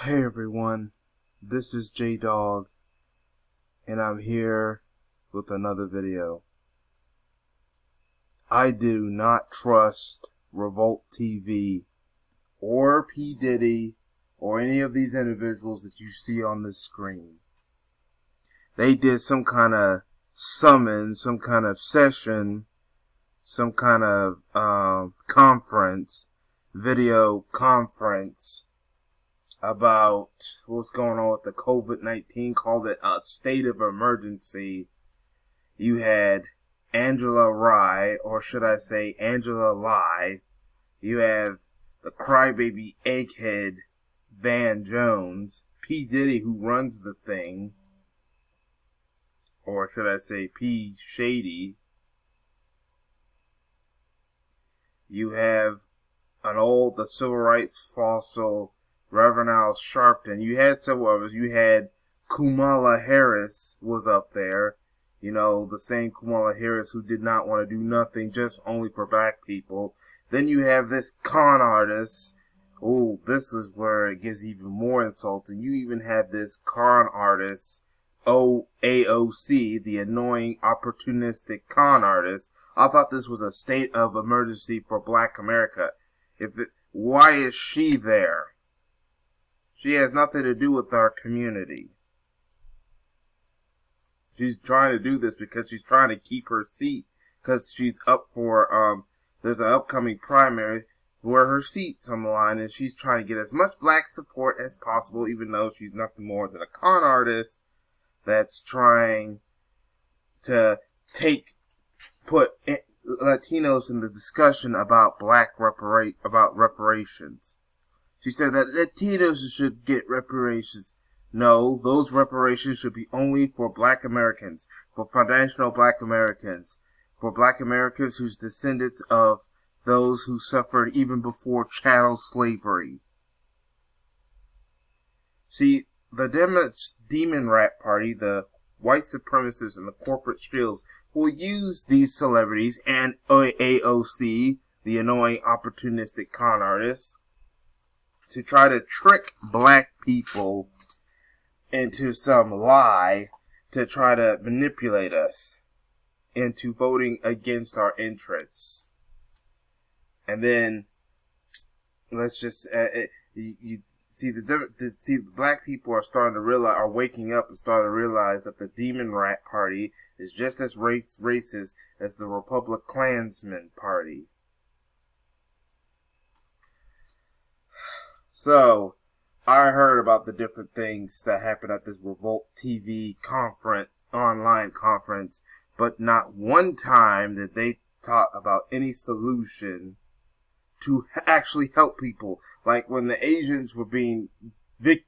Hey everyone, this is J-Dog, and I'm here with another video. I do not trust Revolt TV or P. Diddy or any of these individuals that you see on this screen. They did some kind of summon, some kind of session, some kind of conference, video conference, about what's going on with the COVID-19, called it a state of emergency. You had Angela Rye, or should I say Angela Lie. You have the crybaby egghead Van Jones, P. Diddy, who runs the thing, or should I say P. Shady. You have the civil rights fossil Reverend Al Sharpton. You had several others. You had Kamala Harris was up there. You know, the same Kamala Harris who did not want to do nothing, just only for black people. Then you have this con artist. Oh, this is where it gets even more insulting. You even had this con artist, AOC, the annoying, opportunistic con artist. I thought this was a state of emergency for black America. Why is she there? She has nothing to do with our community. She's trying to do this because she's trying to keep her seat, because she's up for, there's an upcoming primary where her seat's on the line, and she's trying to get as much black support as possible, even though she's nothing more than a con artist that's trying to put Latinos in the discussion about reparations. She said that Latinos should get reparations. No, those reparations should be only for black Americans, for foundational black Americans, for black Americans whose descendants of those who suffered even before chattel slavery. See, the demon rat party, the white supremacists and the corporate shills, will use these celebrities and AOC, the annoying opportunistic con artists, to try to trick black people into some lie, to try to manipulate us into voting against our interests. And then, let's just, you see, the black people are waking up and starting to realize that the Demon Rat Party is just as racist as the Republic Klansman Party. So, I heard about the different things that happened at this Revolt TV online conference, but not one time did they talk about any solution to actually help people. Like when the Asians were being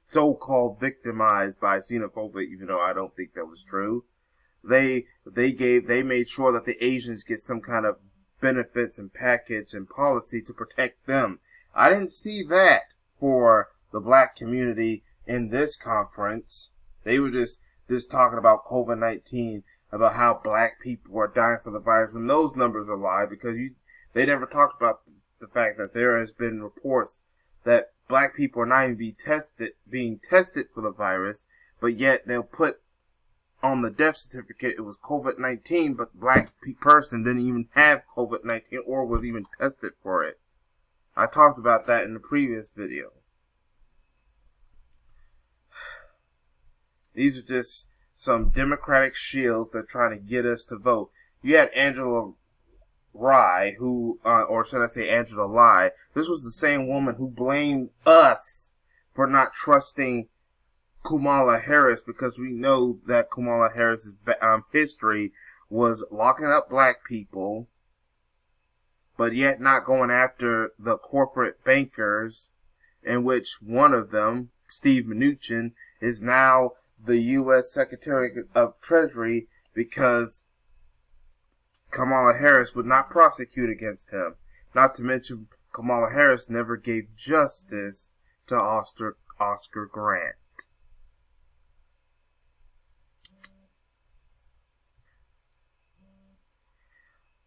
so-called victimized by xenophobia, even though I don't think that was true, they made sure that the Asians get some kind of benefits and package and policy to protect them. I didn't see that for the black community in this conference. They were just talking about COVID-19, about how black people are dying for the virus, when those numbers are lie, because they never talked about the fact that there has been reports that black people are not even being tested for the virus, but yet they'll put on the death certificate it was COVID-19, but the black person didn't even have COVID-19 or was even tested for it. I talked about that in the previous video. These are just some Democratic shills that are trying to get us to vote. You had Angela Rye, or should I say Angela Lie. This was the same woman who blamed us for not trusting Kamala Harris, because we know that Kamala Harris's history was locking up black people, but yet not going after the corporate bankers, in which one of them, Steve Mnuchin, is now the U.S. Secretary of Treasury because Kamala Harris would not prosecute against him. Not to mention, Kamala Harris never gave justice to Oscar Grant.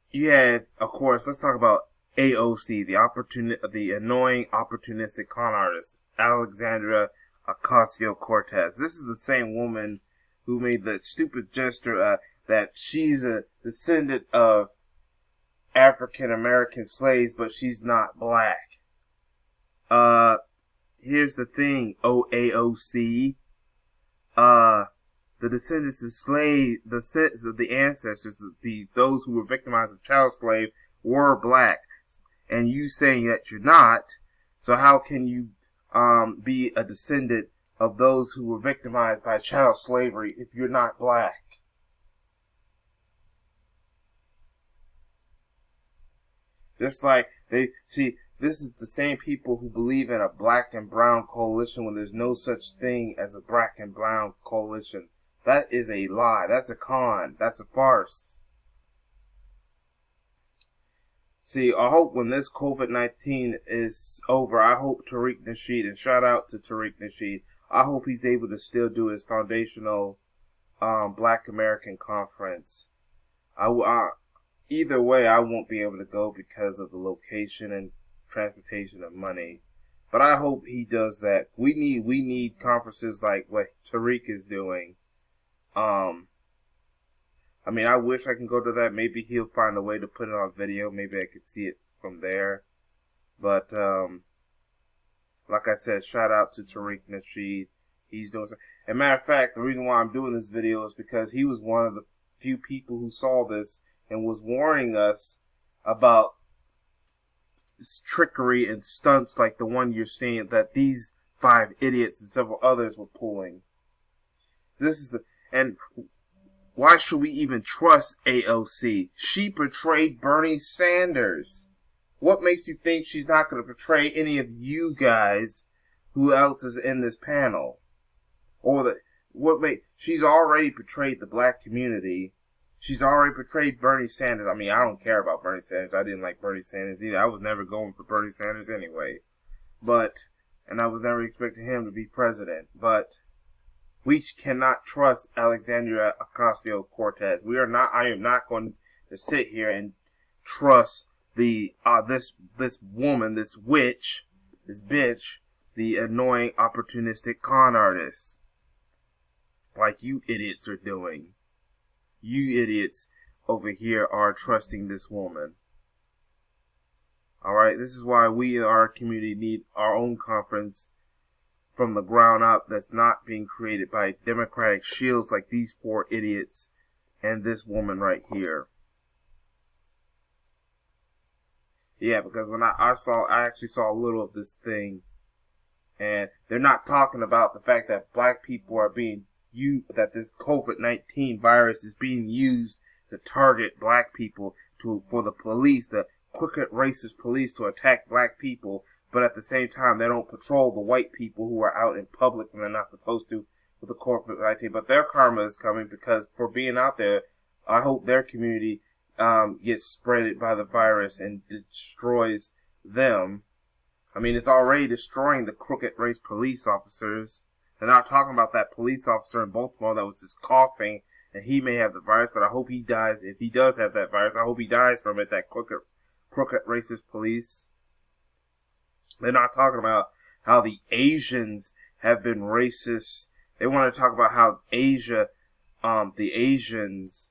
You had, of course, let's talk about AOC, the annoying, opportunistic con artist, Alexandria Ocasio-Cortez. This is the same woman who made the stupid gesture that she's a descendant of African American slaves, but she's not black. Here's the thing, AOC. The descendants of slave, the ancestors, those who were victimized of child slave were black, and you saying that you're not. So how can you be a descendant of those who were victimized by child slavery if you're not black? Just like this is the same people who believe in a black and brown coalition when there's no such thing as a black and brown coalition. That is a lie. That's a con. That's a farce. See, I hope when this COVID-19 is over, I hope Tariq Nasheed, and shout out to Tariq Nasheed, I hope he's able to still do his foundational Black American conference. Either way, I won't be able to go because of the location and transportation and money. But I hope he does that. We need conferences like what Tariq is doing. I mean, I wish I can go to that. Maybe he'll find a way to put it on video. Maybe I could see it from there. But, like I said, shout out to Tariq Nasheed. He's doing something. As a matter of fact, the reason why I'm doing this video is because he was one of the few people who saw this and was warning us about trickery and stunts like the one you're seeing that these 5 idiots and several others were pulling. And why should we even trust AOC? She portrayed Bernie Sanders. What makes you think she's not going to portray any of you guys who else is in this panel? She's already portrayed the black community. She's already portrayed Bernie Sanders. I mean, I don't care about Bernie Sanders. I didn't like Bernie Sanders either. I was never going for Bernie Sanders anyway. And I was never expecting him to be president. But we cannot trust Alexandria Ocasio-Cortez. I am not going to sit here and trust this woman, this witch, this bitch, the annoying opportunistic con artist, like you idiots are doing. You idiots over here are trusting this woman. Alright, this is why we in our community need our own conference from the ground up that's not being created by Democratic shields like these 4 idiots and this woman right here. Yeah, because when I actually saw a little of this thing, and they're not talking about the fact that black people are being that this COVID-19 virus is being used to target black people for the police, the crooked racist police, to attack black people, but at the same time they don't patrol the white people who are out in public when they're not supposed to with the COVID-19. But their karma is coming because for being out there, I hope their community gets spreaded by the virus and destroys them. I mean, it's already destroying the crooked race police officers. They're not talking about that police officer in Baltimore that was just coughing, and he may have the virus, but I hope he dies. If he does have that virus, I hope he dies from it, that crooked racist police. They're not talking about how the Asians have been racist. They want to talk about how the Asians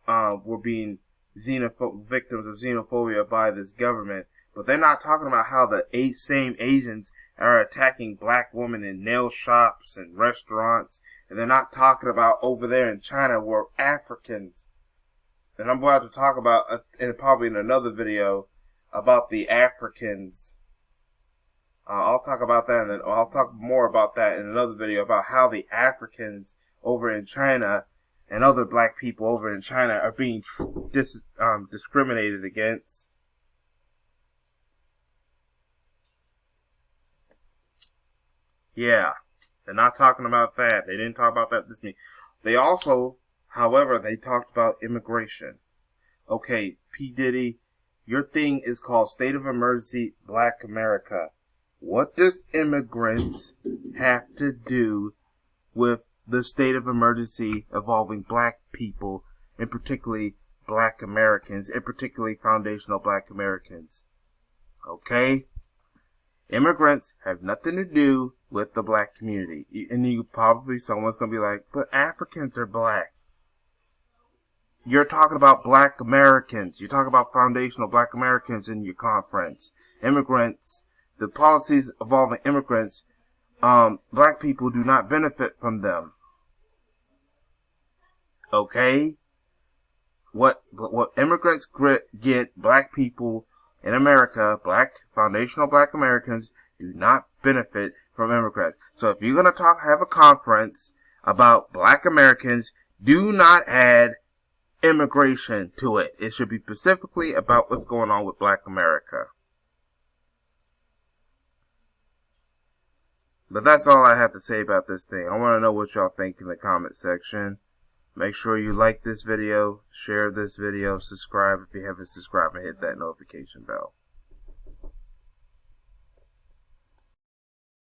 were being victims of xenophobia by this government. But they're not talking about how the same Asians are attacking black women in nail shops and restaurants. And they're not talking about over there in China where Africans. And I'm about to talk about, probably in another video, about the Africans. I'll talk about that, and I'll talk more about that in another video, about how the Africans over in China and other black people over in China are being discriminated against. Yeah, they're not talking about that. They didn't talk about that this meeting. They also, however, they talked about immigration. Okay, P. Diddy, your thing is called State of Emergency Black America. What does immigrants have to do with the state of emergency involving black people, and particularly black Americans, and particularly foundational black Americans? Okay? Immigrants have nothing to do with the black community. And someone's going to be like, but Africans are black. You're talking about black Americans. You're talking about foundational black Americans in your conference. Immigrants, the policies involving immigrants, black people do not benefit from them. Okay? What immigrants get, black people in America, foundational black Americans, do not benefit from immigrants. So if you're going to have a conference about black Americans, do not add immigration to it. It should be specifically about what's going on with black America. But that's all I have to say about this thing. I want to know what y'all think in the comment section. Make sure you like this video, share this video, subscribe if you haven't subscribed, and hit that notification bell.